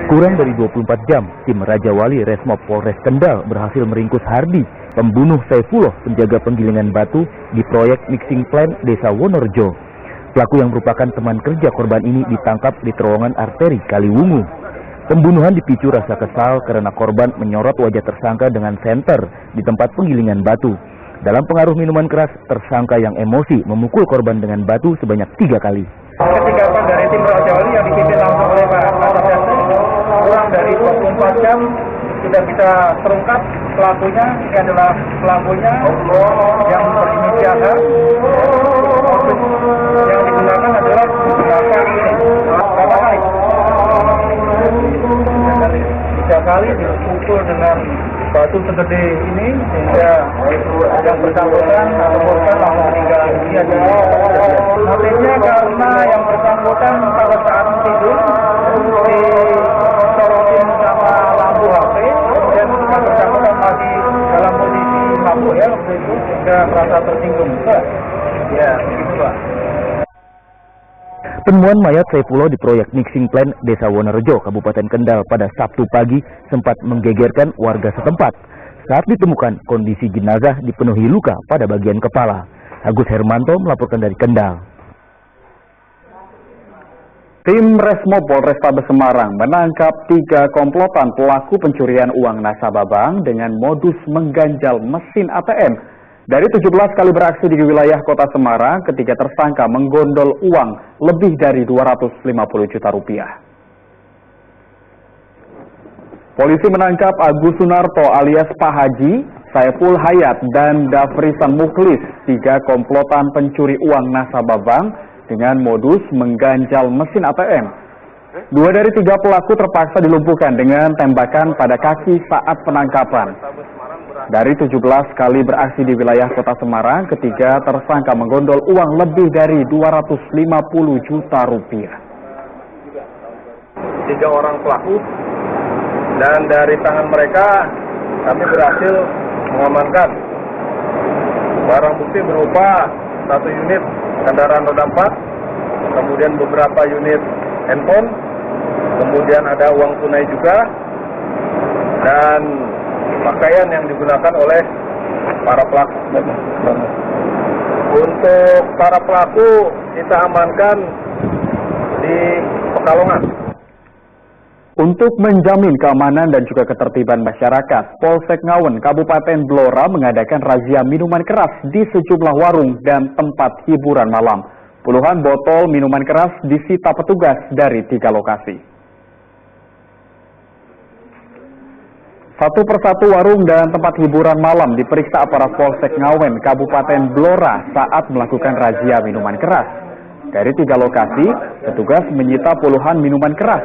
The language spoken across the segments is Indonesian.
Kurang dari 24 jam, tim Raja Wali Resmob Polres Kendal berhasil meringkus Hardi, pembunuh Saifullah penjaga penggilingan batu di proyek mixing plant Desa Wonorejo. Pelaku yang merupakan teman kerja korban ini ditangkap di terowongan arteri Kaliwungu. Pembunuhan dipicu rasa kesal karena korban menyorot wajah tersangka dengan senter di tempat penggilingan batu. Dalam pengaruh minuman keras, tersangka yang emosi memukul korban dengan batu sebanyak 3 kali. Ketikapan dari tim Raja Wali yang dipimpin langsung oleh Pak Kapolres, kurang dari 24 jam sudah bisa terungkap pelakunya. Ini adalah pelakunya yang berinisial H. Yang digunakan adalah menggunakan berapa kali? 3 kali dipukul dengan batu segede ini sehingga yang bersangkutan atau korban langsung meninggal dunia. Motifnya karena yang bersangkutan pada saat tidur disorotin sama lampu HP dan yang bersangkutan masih dalam posisi mabuk ya waktu itu sehingga merasa tersinggung. Ya, begitu Pak. Penemuan mayat Saifullah di proyek mixing plant Desa Wonorejo, Kabupaten Kendal pada Sabtu pagi sempat menggegerkan warga setempat. Saat ditemukan, kondisi jenazah dipenuhi luka pada bagian kepala. Agus Hermanto melaporkan dari Kendal. Tim Resmob Polrestabes Semarang menangkap 3 komplotan pelaku pencurian uang nasabah bank dengan modus mengganjal mesin ATM. Dari 17 kali beraksi di wilayah kota Semarang, ketiga tersangka menggondol uang lebih dari 250 juta rupiah. Polisi menangkap Agus Sunarto alias Pak Haji, Saiful Hayat, dan Dafrisan Mukhlis, 3 komplotan pencuri uang nasabah bank dengan modus mengganjal mesin ATM. 2 dari 3 pelaku terpaksa dilumpuhkan dengan tembakan pada kaki saat penangkapan. Dari 17 kali beraksi di wilayah kota Semarang, ketiga tersangka menggondol uang lebih dari 250 juta rupiah. 3 orang pelaku dan dari tangan mereka kami berhasil mengamankan barang bukti berupa 1 unit kendaraan roda 4, kemudian beberapa unit handphone, kemudian ada uang tunai juga, dan pakaian yang digunakan oleh para pelaku. Untuk para pelaku kita amankan di Pekalongan. Untuk menjamin keamanan dan juga ketertiban masyarakat, Polsek Ngawen, Kabupaten Blora mengadakan razia minuman keras di sejumlah warung dan tempat hiburan malam. Puluhan botol minuman keras disita petugas dari 3 lokasi. Satu persatu warung dan tempat hiburan malam diperiksa aparat Polsek Ngawen, Kabupaten Blora saat melakukan razia minuman keras. Dari 3 lokasi, petugas menyita puluhan minuman keras.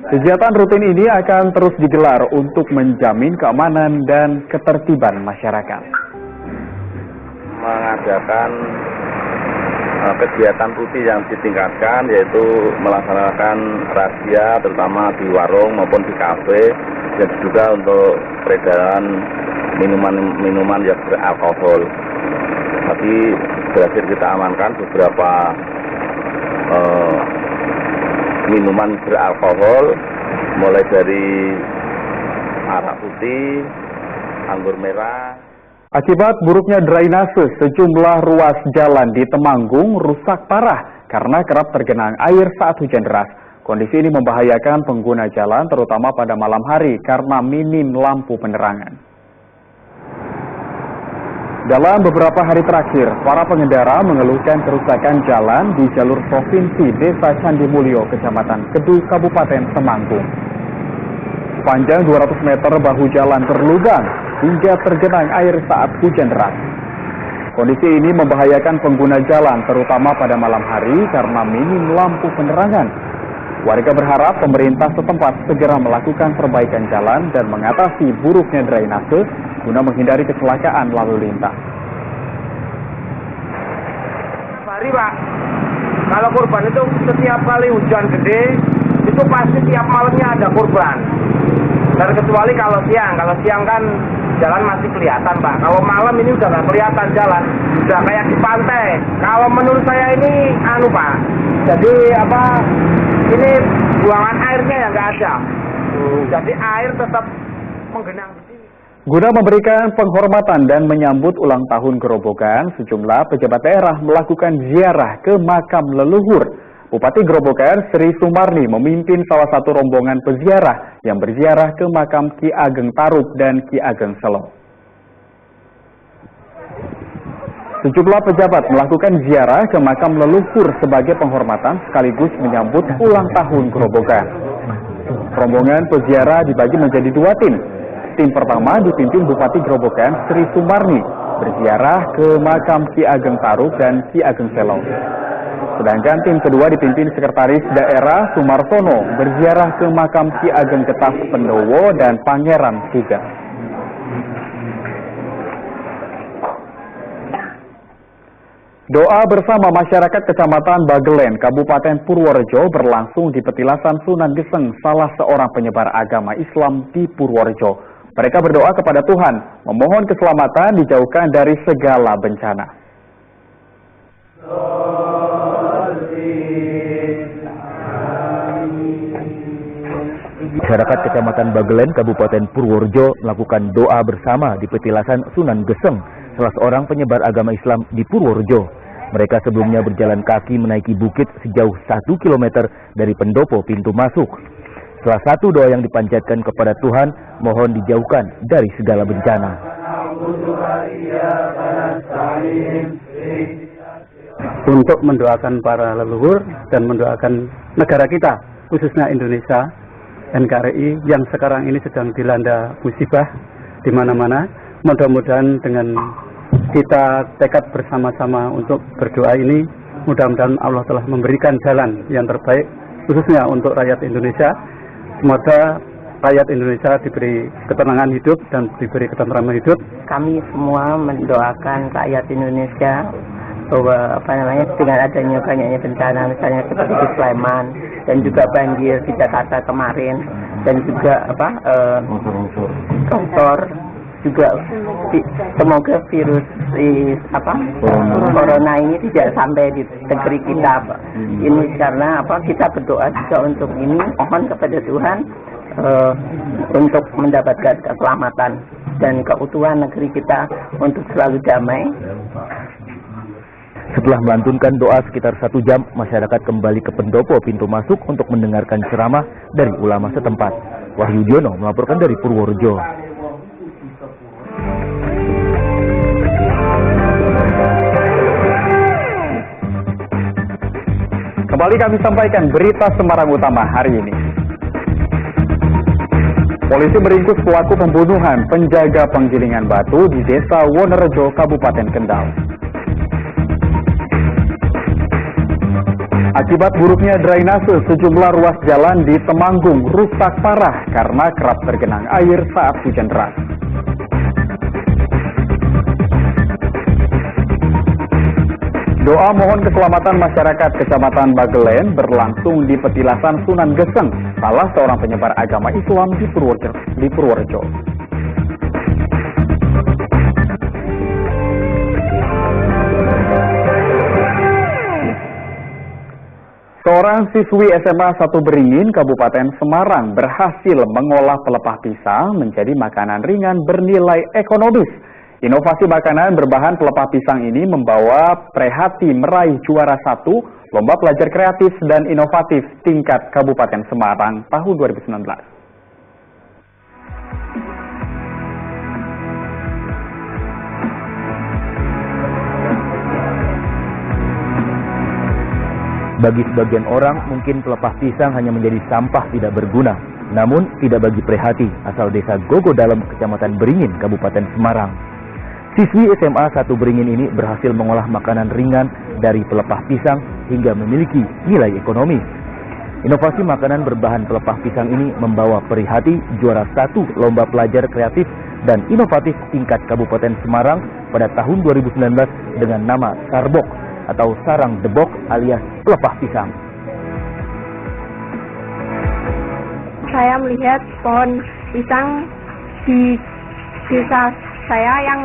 Kegiatan rutin ini akan terus digelar untuk menjamin keamanan dan ketertiban masyarakat. Mengadakan kegiatan rutin yang ditingkatkan, yaitu melaksanakan razia terutama di warung maupun di kafe, dan juga untuk peredaran minuman yang beralkohol. Tadi berhasil kita amankan beberapa minuman beralkohol, mulai dari arak putih, anggur merah. Akibat buruknya drainase, sejumlah ruas jalan di Temanggung rusak parah karena kerap tergenang air saat hujan deras. Kondisi ini membahayakan pengguna jalan terutama pada malam hari karena minim lampu penerangan. Dalam beberapa hari terakhir, para pengendara mengeluhkan kerusakan jalan di jalur provinsi Desa Candimulyo, Kecamatan Kedu, Kabupaten Temanggung. Sepanjang 200 meter bahu jalan berlubang hingga tergenang air saat hujan deras. Kondisi ini membahayakan pengguna jalan terutama pada malam hari karena minim lampu penerangan. Warga berharap pemerintah setempat segera melakukan perbaikan jalan dan mengatasi buruknya drainase guna menghindari kecelakaan lalu lintas. Hari Pak, kalau korban itu setiap kali hujan gede, itu pasti tiap malamnya ada korban. Dan kecuali kalau siang kan jalan masih kelihatan Pak. Kalau malam ini udah nggak kelihatan jalan, udah kayak di pantai. Kalau menurut saya ini Pak, jadi ini buangan airnya yang nggak ada. Jadi air tetap menggenang di sini. Guna memberikan penghormatan dan menyambut ulang tahun Gerobokan, sejumlah pejabat daerah melakukan ziarah ke makam leluhur. Bupati Gerobokan Sri Sumarni memimpin salah satu rombongan peziarah yang berziarah ke makam Ki Ageng Tarub dan Ki Ageng Selo. Sejumlah pejabat melakukan ziarah ke makam leluhur sebagai penghormatan sekaligus menyambut ulang tahun Gerobokan. Rombongan peziarah dibagi menjadi 2 tim. Tim pertama dipimpin Bupati Gerobokan Sri Sumarni berziarah ke makam Ki Ageng Tarub dan Ki Ageng Selo. Sedangkan tim kedua dipimpin Sekretaris Daerah Sumarsono berziarah ke makam Ki Ageng Getah Pendowo dan Pangeran Tiga. Doa bersama masyarakat Kecamatan Bagelen, Kabupaten Purworejo berlangsung di petilasan Sunan Geseng, salah seorang penyebar agama Islam di Purworejo. Mereka berdoa kepada Tuhan, memohon keselamatan dijauhkan dari segala bencana. Masyarakat Kecamatan Bagelen, Kabupaten Purworejo melakukan doa bersama di petilasan Sunan Geseng, salah seorang penyebar agama Islam di Purworejo. Mereka sebelumnya berjalan kaki menaiki bukit sejauh 1 km dari pendopo pintu masuk. Salah satu doa yang dipanjatkan kepada Tuhan, mohon dijauhkan dari segala bencana. Untuk mendoakan para leluhur dan mendoakan negara kita, khususnya Indonesia, NKRI yang sekarang ini sedang dilanda musibah di mana-mana. Mudah-mudahan dengan kita tekad bersama-sama untuk berdoa ini, mudah-mudahan Allah telah memberikan jalan yang terbaik khususnya untuk rakyat Indonesia. Semoga rakyat Indonesia diberi ketenangan hidup dan diberi ketentraman hidup. Kami semua mendoakan rakyat Indonesia bahwa dengan adanya banyaknya bencana, misalnya seperti di Sleman dan juga banjir di Jakarta kemarin, dan juga longsor juga, semoga virus corona ini tidak sampai di negeri kita, Pak. Ini karena kita berdoa juga untuk ini, mohon kepada Tuhan untuk mendapatkan keselamatan dan keutuhan negeri kita untuk selalu damai. Setelah melantunkan doa sekitar 1 jam, masyarakat kembali ke pendopo pintu masuk untuk mendengarkan ceramah dari ulama setempat. Wahyu Diono melaporkan dari Purworejo. Kembali kami sampaikan berita Semarang Utama hari ini. Polisi meringkus pelaku pembunuhan penjaga penggilingan batu di Desa Wonorejo, Kabupaten Kendal. Akibat buruknya drainase, sejumlah ruas jalan di Temanggung rusak parah karena kerap tergenang air saat hujan deras. Doa mohon keselamatan masyarakat Kecamatan Bagelen berlangsung di petilasan Sunan Geseng, salah seorang penyebar agama Islam di Purworejo. Seorang siswi SMA 1 Beringin, Kabupaten Semarang berhasil mengolah pelepah pisang menjadi makanan ringan bernilai ekonomis. Inovasi makanan berbahan pelepah pisang ini membawa Prehati meraih juara 1 Lomba Pelajar Kreatif dan Inovatif tingkat Kabupaten Semarang tahun 2019. Bagi sebagian orang, mungkin pelepah pisang hanya menjadi sampah tidak berguna. Namun, tidak bagi Prehati, asal desa Gogo Dalem, Kecamatan Beringin, Kabupaten Semarang. Siswi SMA 1 Beringin ini berhasil mengolah makanan ringan dari pelepah pisang hingga memiliki nilai ekonomis. Inovasi makanan berbahan pelepah pisang ini membawa Prehati juara 1 Lomba Pelajar Kreatif dan Inovatif tingkat Kabupaten Semarang pada tahun 2019 dengan nama Sarbok atau sarang debok alias pelepah pisang. Saya melihat pohon pisang di desa saya yang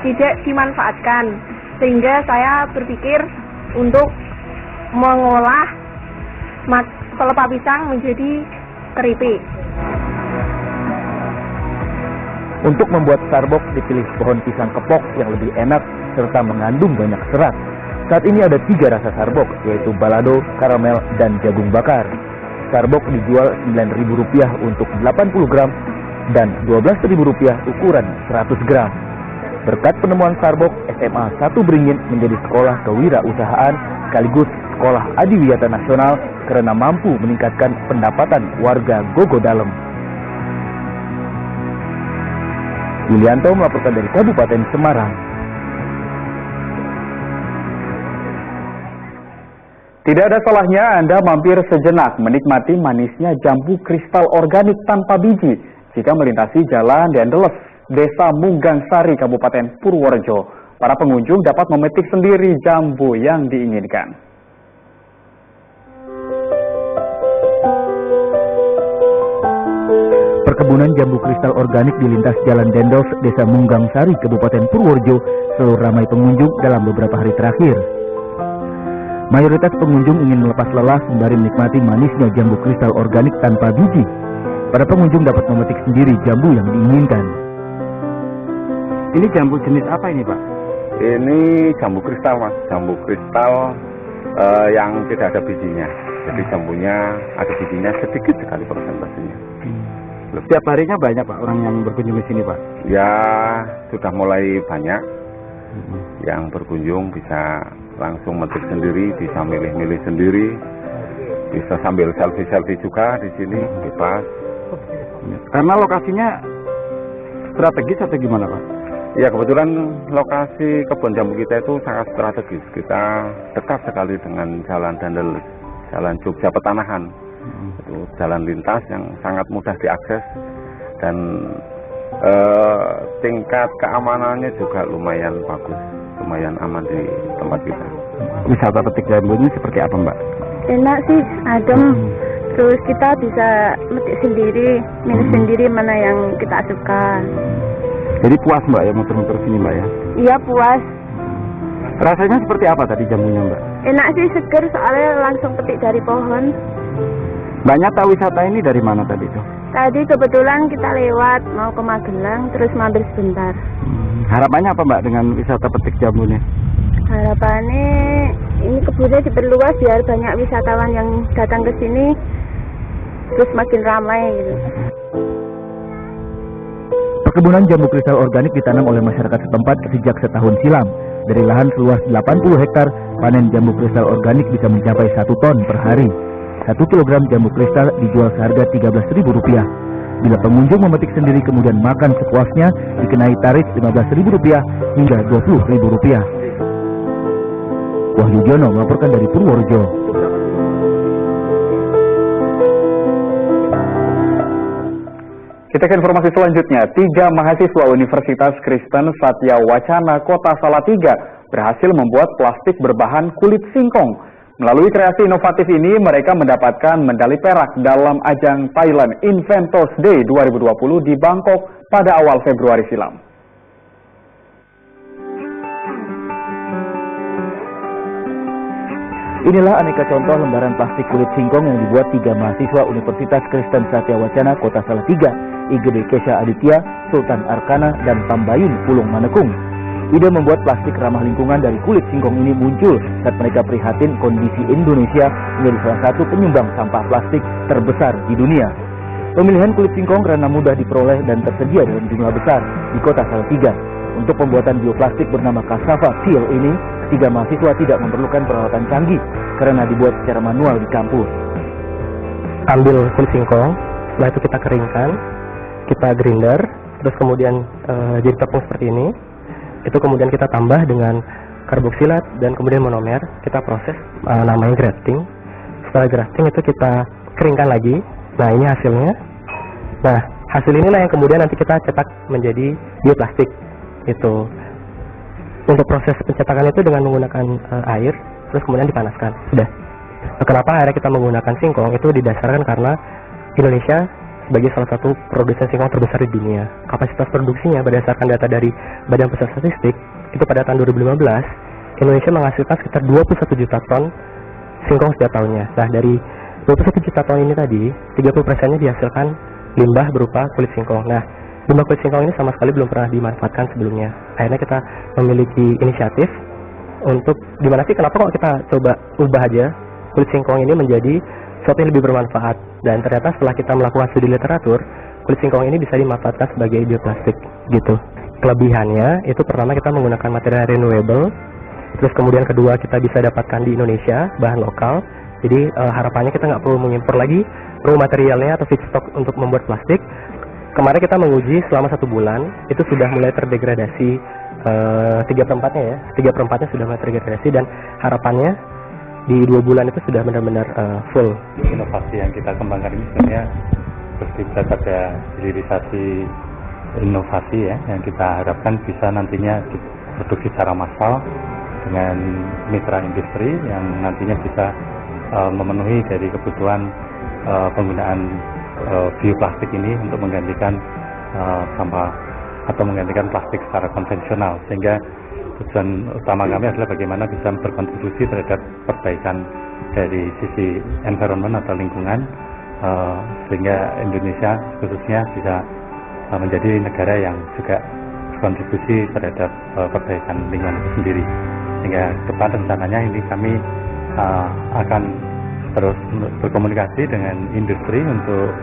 tidak dimanfaatkan, sehingga saya berpikir untuk mengolah pelepah pisang menjadi keripik. Untuk membuat Starbuck dipilih pohon pisang kepok yang lebih enak serta mengandung banyak serat. Saat ini ada 3 rasa Starbuck, yaitu balado, karamel, dan jagung bakar. Starbuck dijual Rp9.000 untuk 80 gram dan Rp12.000 ukuran 100 gram. Berkat penemuan Starbuck, SMA 1 Beringin menjadi sekolah kewirausahaan sekaligus sekolah adiwiyata nasional karena mampu meningkatkan pendapatan warga Gogo Dalem. Yulianto melaporkan dari Kabupaten Semarang. Tidak ada salahnya Anda mampir sejenak menikmati manisnya jambu kristal organik tanpa biji jika melintasi Jalan Dendeles, Desa Munggang Sari, Kabupaten Purworejo. Para pengunjung dapat memetik sendiri jambu yang diinginkan. Perkebunan jambu kristal organik di lintas Jalan Dendeles, Desa Munggang Sari, Kabupaten Purworejo selalu ramai pengunjung dalam beberapa hari terakhir. Mayoritas pengunjung ingin melepas lelah sembari menikmati manisnya jambu kristal organik tanpa biji. Para pengunjung dapat memetik sendiri jambu yang diinginkan. Ini jambu jenis apa ini, Pak? Ini jambu kristal, Mas. Jambu kristal yang tidak ada bijinya. Jadi jambunya ada bijinya sedikit sekali persentasenya. Setiap harinya banyak, Pak, orang yang berkunjung di sini, Pak? Ya, sudah mulai banyak yang berkunjung, bisa langsung metik sendiri, bisa milih-milih sendiri, bisa sambil selfie-selfie juga di sini, bebas. Karena lokasinya strategis atau gimana, Pak? Ya, kebetulan lokasi kebun jambu kita itu sangat strategis. Kita dekat sekali dengan Jalan Dendeles, Jalan Jogja Petanahan. Itu jalan lintas yang sangat mudah diakses dan tingkat keamanannya juga lumayan bagus, lumayan aman di tempat kita. Wisata petik jambu ini seperti apa, Mbak? Enak sih, adem. Terus kita bisa metik sendiri, milih sendiri mana yang kita suka. Jadi puas, Mbak, ya muter-muter sini, Mbak, ya? Iya, puas. Rasanya seperti apa tadi jamunya, Mbak? Enak sih, seger soalnya langsung petik dari pohon. Mbaknya tahu wisata ini dari mana tadi tuh? Tadi kebetulan kita lewat mau ke Magelang, terus mampir sebentar. Harapannya apa, Mbak, dengan wisata petik jambu ini? Harapannya ini kebunnya diperluas biar banyak wisatawan yang datang ke sini, terus makin ramai gitu. Perkebunan jambu kristal organik ditanam oleh masyarakat setempat sejak setahun silam. Dari lahan seluas 80 hektar, panen jambu kristal organik bisa mencapai 1 ton per hari. 1 kilogram jambu kristal dijual seharga Rp13.000. Bila pengunjung memetik sendiri kemudian makan sepuasnya, dikenai tarif Rp15.000 hingga Rp20.000. Wahyu Jono melaporkan dari Purworejo. Kita ke informasi selanjutnya. 3 mahasiswa Universitas Kristen Satya Wacana Kota Salatiga berhasil membuat plastik berbahan kulit singkong. Melalui kreasi inovatif ini, mereka mendapatkan medali perak dalam ajang Thailand Inventors Day 2020 di Bangkok pada awal Februari silam. Inilah aneka contoh lembaran plastik kulit singkong yang dibuat 3 mahasiswa Universitas Kristen Satya Wacana Kota Salatiga, IGD Kesha Aditya, Sultan Arkana, dan Tambayun Pulung Manekung. Ide membuat plastik ramah lingkungan dari kulit singkong ini muncul saat mereka prihatin kondisi Indonesia menjadi salah satu penyumbang sampah plastik terbesar di dunia. Pemilihan kulit singkong karena mudah diperoleh dan tersedia dalam jumlah besar di Kota Salatiga. Untuk pembuatan bioplastik bernama Cassava Peel ini, 3 mahasiswa tidak memerlukan peralatan canggih karena dibuat secara manual di kampus. Ambil kulit singkong, setelah itu kita keringkan, kita grinder, terus kemudian jadi tepung seperti ini. Itu kemudian kita tambah dengan karboksilat dan kemudian monomer, kita proses namanya grafting. Setelah grafting itu kita keringkan lagi. Nah, ini hasilnya. Nah, hasil inilah yang kemudian nanti kita cetak menjadi bioplastik. Itu untuk proses pencetakan itu dengan menggunakan air, terus kemudian dipanaskan. Sudah. Kenapa akhirnya kita menggunakan singkong? Itu didasarkan karena Indonesia sebagai salah satu produsen singkong terbesar di dunia. Kapasitas produksinya berdasarkan data dari Badan Pusat Statistik, itu pada tahun 2015, Indonesia menghasilkan sekitar 21 juta ton singkong setiap tahunnya. Nah, dari 21 juta ton ini tadi, 30%-nya dihasilkan limbah berupa kulit singkong. Nah, limbah kulit singkong ini sama sekali belum pernah dimanfaatkan sebelumnya. Akhirnya kita memiliki inisiatif untuk gimana sih, kenapa kok kita coba ubah aja kulit singkong ini menjadi sesuatu yang lebih bermanfaat. Dan ternyata setelah kita melakukan studi literatur, kulit singkong ini bisa dimanfaatkan sebagai bioplastik gitu. Kelebihannya itu pertama kita menggunakan material renewable, terus kemudian kedua kita bisa dapatkan di Indonesia bahan lokal. Jadi harapannya kita nggak perlu mengimpor lagi raw materialnya atau feedstock untuk membuat plastik. Kemarin kita menguji selama 1 bulan, itu sudah mulai terdegradasi 3/4-nya ya, 3/4-nya sudah mulai terdegradasi, dan harapannya di 2 bulan itu sudah benar-benar full. Inovasi yang kita kembangkan ini sebenarnya bersifat pada hilirisasi inovasi ya, yang kita harapkan bisa nantinya diproduksi secara massal dengan mitra industri yang nantinya bisa memenuhi dari kebutuhan penggunaan bioplastik ini untuk menggantikan sampah atau menggantikan plastik secara konvensional, sehingga tujuan utama kami adalah bagaimana bisa berkontribusi terhadap perbaikan dari sisi environment atau lingkungan, sehingga Indonesia khususnya bisa menjadi negara yang juga berkontribusi terhadap perbaikan lingkungan itu sendiri. Sehingga depan rencananya ini kami akan terus berkomunikasi dengan industri untuk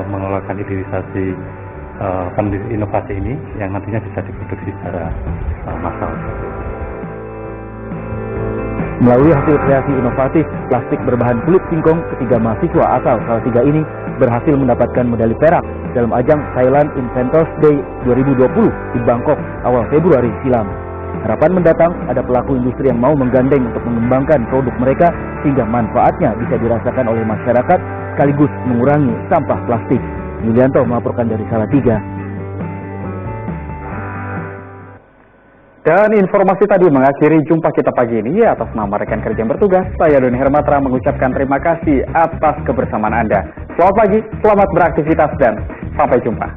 mengeluarkan hilirisasi inovasi ini yang nantinya bisa diproduksi secara massal. Melalui hasil kreasi inovatif plastik berbahan kulit singkong, ketiga mahasiswa asal Salatiga ini berhasil mendapatkan medali perak dalam ajang Thailand Inventors Day 2020 di Bangkok awal Februari silam. Harapan mendatang ada pelaku industri yang mau menggandeng untuk mengembangkan produk mereka sehingga manfaatnya bisa dirasakan oleh masyarakat sekaligus mengurangi sampah plastik. Yulianto melaporkan dari Salatiga. Dan informasi tadi mengakhiri jumpa kita pagi ini. Atas nama rekan kerja yang bertugas, saya Doni Hermatra mengucapkan terima kasih atas kebersamaan Anda. Selamat pagi, selamat beraktivitas, dan sampai jumpa.